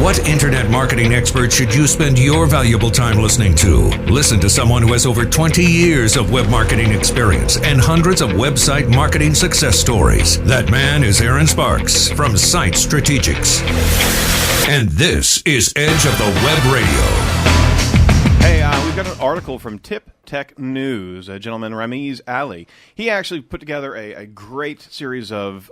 What internet marketing expert should you spend your valuable time listening to? Listen to someone who has over 20 years of web marketing experience and hundreds of website marketing success stories. That man is Aaron Sparks from Site Strategics. And this is Edge of the Web Radio. Hey, we've got an article from Tip Tech News, a gentleman, Ramiz Ali. He actually put together a great series of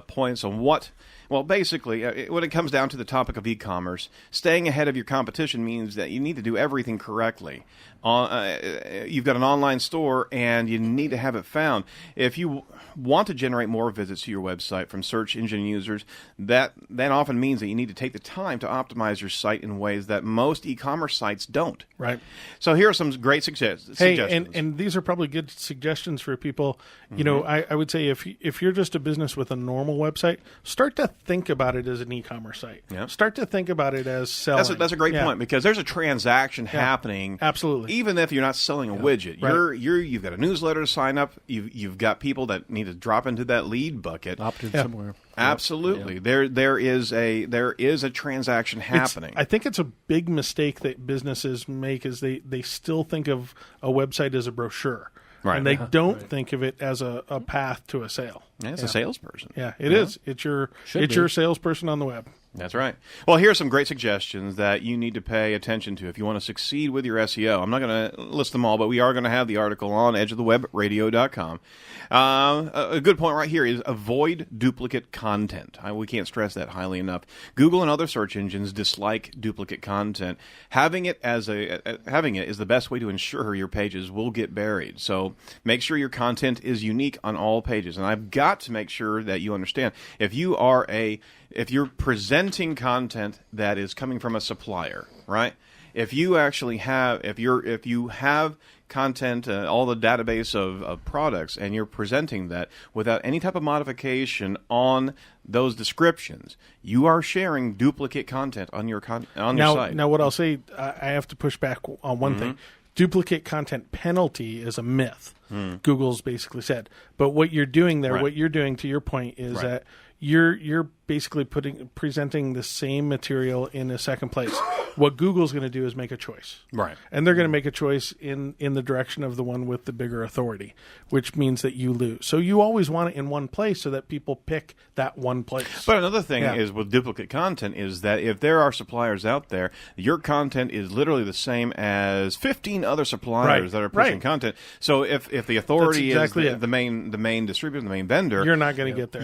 points on what... Well, basically, when it comes down to the topic of e-commerce, staying ahead of your competition means that you need to do everything correctly. You've got an online store, and you need to have it found. If you want to generate more visits to your website from search engine users, that often means that you need to take the time to optimize your site in ways that most e-commerce sites don't. Right. So here are some great suggestions. And these are probably good suggestions for people. You know, I would say if you're just a business with a normal website, start to think about it as an e-commerce site. Yep. Start to think about it as selling. That's a great point, because there's a transaction happening. Absolutely. Even if you're not selling a widget, Right. you've got a newsletter to sign up. You've got people that need to drop into that lead bucket. Opted somewhere. Absolutely. Yep. There is a transaction happening. I think it's a big mistake that businesses make is they still think of a website as a brochure. Right. And they don't think of it as a path to a sale. Yeah, it's a salesperson. Yeah, it is. It's your salesperson on the web. That's right. Well, here are some great suggestions that you need to pay attention to if you want to succeed with your SEO. I'm not going to list them all, but we are going to have the article on edgeofthewebradio.com. A good point right here is avoid duplicate content. We can't stress that highly enough. Google and other search engines dislike duplicate content. Having it is the best way to ensure your pages will get buried. So make sure your content is unique on all pages. And I've got to make sure that you understand, if you're presenting content that is coming from a supplier, right? If you have content, all the database of products, and you're presenting that without any type of modification on those descriptions, you are sharing duplicate content on your site. Now, what I'll say, I have to push back on one thing. Duplicate content penalty is a myth. Google's basically said. But what you're doing there, what you're doing, to your point, is that you're basically presenting the same material in a second place. What Google's going to do is make a choice. Right. And they're going to make a choice in the direction of the one with the bigger authority, which means that you lose. So you always want it in one place so that people pick that one place. But another thing is with duplicate content is that if there are suppliers out there, your content is literally the same as 15 other suppliers that are pushing content. So if the authority is the main distributor, the main vendor, you're not going to get there.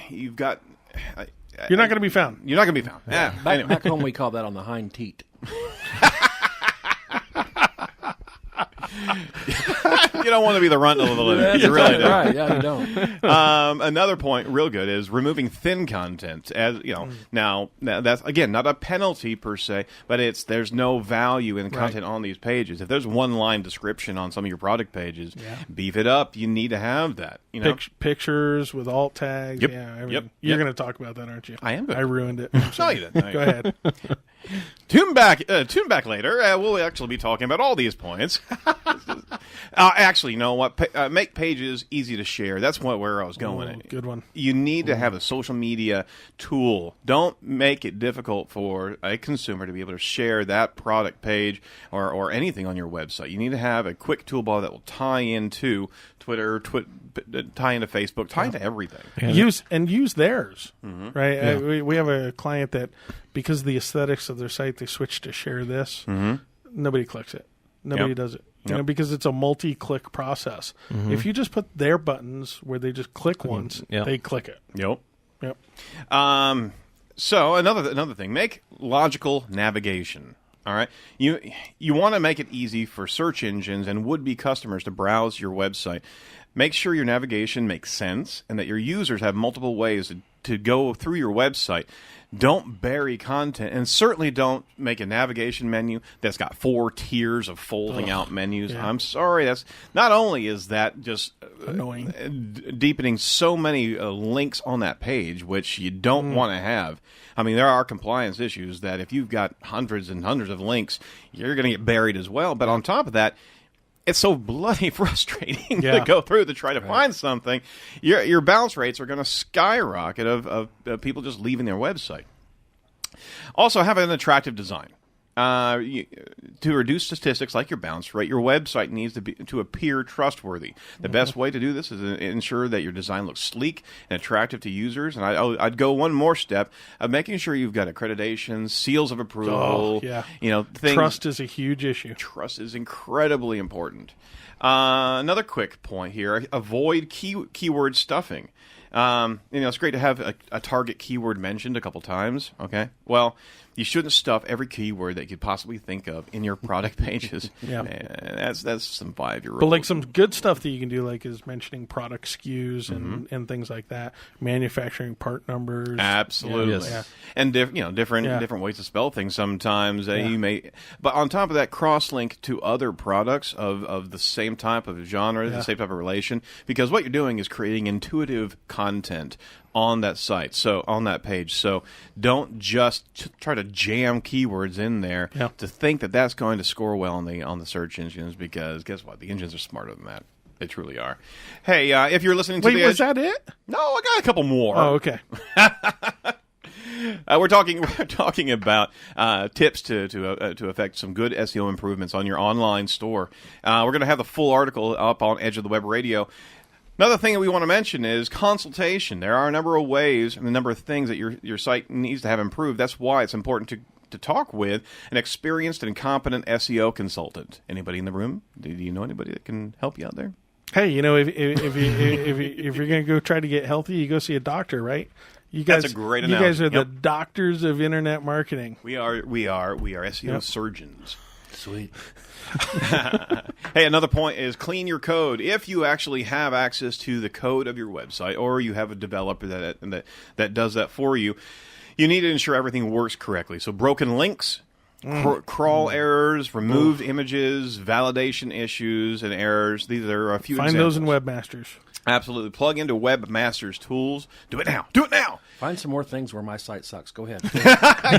You've got... You're not going to be found. You're not going to be found. Yeah. Back home, we call that on the hind teat. You don't want to be the runt of the litter. You really do. Right. Yeah, you don't. Another point, real good, is removing thin content. As you know, now that's again not a penalty per se, but there's no value in content on these pages. If there's one line description on some of your product pages, beef it up. You need to have that. You know, pictures with alt tags. Yep. Yeah. You're going to talk about that, aren't you? I am. I ruined it. No, you didn't. Go ahead. Tune back later. We'll actually be talking about all these points. Actually, you know what? Make pages easy to share. That's where I was going. Good one. You need to have a social media tool. Don't make it difficult for a consumer to be able to share that product page or anything on your website. You need to have a quick toolbar that will tie into Twitter, tie into Facebook, tie into everything. Use theirs, right? Yeah. We have a client that, because of the aesthetics of their site, they switched to share this. Nobody clicks it. Nobody does it. You know, because it's a multi-click process. If you just put their buttons where they just click once, they click it. Yep. So another thing, make logical navigation. All right, you want to make it easy for search engines and would-be customers to browse your website. Make sure your navigation makes sense and that your users have multiple ways to go through your website. Don't bury content, and certainly don't make a navigation menu that's got 4 tiers of folding out menus. Yeah. I'm sorry, that's not only is that just annoying, deepening so many links on that page, which you don't want to have. I mean, there are compliance issues that if you've got hundreds and hundreds of links, you're going to get buried as well. But on top of that, it's so bloody frustrating to go through to try to find something. Your bounce rates are going to skyrocket of people just leaving their website. Also, have an attractive design. To reduce statistics like your bounce rate, your website needs to appear trustworthy. The best way to do this is to ensure that your design looks sleek and attractive to users. And I'd go one more step of making sure you've got accreditations, seals of approval. Things. Trust is a huge issue. Trust is incredibly important. Another quick point here: avoid keyword stuffing. It's great to have a target keyword mentioned a couple times. Okay, well, you shouldn't stuff every keyword that you could possibly think of in your product pages. Yeah, that's some 5-year-old. But like some good stuff that you can do, like is mentioning product SKUs and things like that, manufacturing part numbers. Absolutely, and different ways to spell things. Sometimes you may, but on top of that, cross-link to other products of the same type of genre, the same type of relation, because what you're doing is creating intuitive content on that site, so on that page. So don't just try to jam keywords in there to think that that's going to score well on the search engines, because guess what? The engines are smarter than that. They truly are. Hey, if you're listening to was that it? No, I got a couple more. Oh, okay. We're talking about tips to affect some good SEO improvements on your online store. We're going to have the full article up on Edge of the Web Radio. Another thing that we want to mention is consultation. There are a number of ways and a number of things that your site needs to have improved. That's why it's important to talk with an experienced and competent SEO consultant. Anybody in the room? Do you know anybody that can help you out there? Hey, if you're going to go try to get healthy, you go see a doctor, right? You guys, that's a great analogy. You guys are the Yep. doctors of internet marketing. We are SEO surgeons. Sweet. Hey, another point is clean your code. If you actually have access to the code of your website, or you have a developer that does that for you, you need to ensure everything works correctly. So broken links, crawl errors, removed images, validation issues, and errors. These are a few Find examples. those in Webmasters. Absolutely. Plug into Webmasters tools. Do it now. Do it now. Find some more things where my site sucks. Go ahead.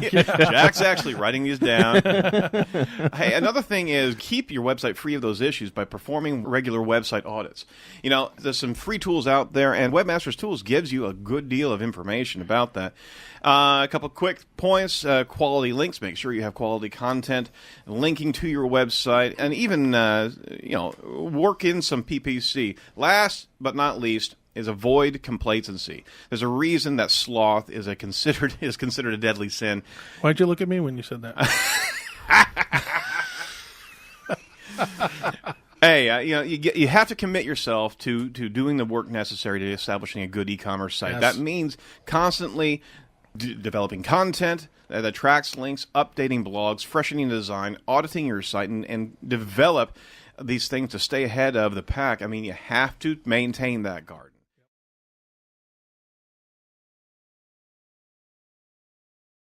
Jack's actually writing these down. Hey, another thing is keep your website free of those issues by performing regular website audits. There's some free tools out there, and Webmasters Tools gives you a good deal of information about that. A couple quick points. Quality links. Make sure you have quality content linking to your website, and even work in some PPC. Last but not least is avoid complacency. There's a reason that sloth is considered a deadly sin. Why'd you look at me when you said that? Hey, you have to commit yourself to doing the work necessary to establishing a good e-commerce site. Yes. That means constantly developing content that attracts links, updating blogs, freshening the design, auditing your site, and develop these things to stay ahead of the pack. I mean, you have to maintain that guard.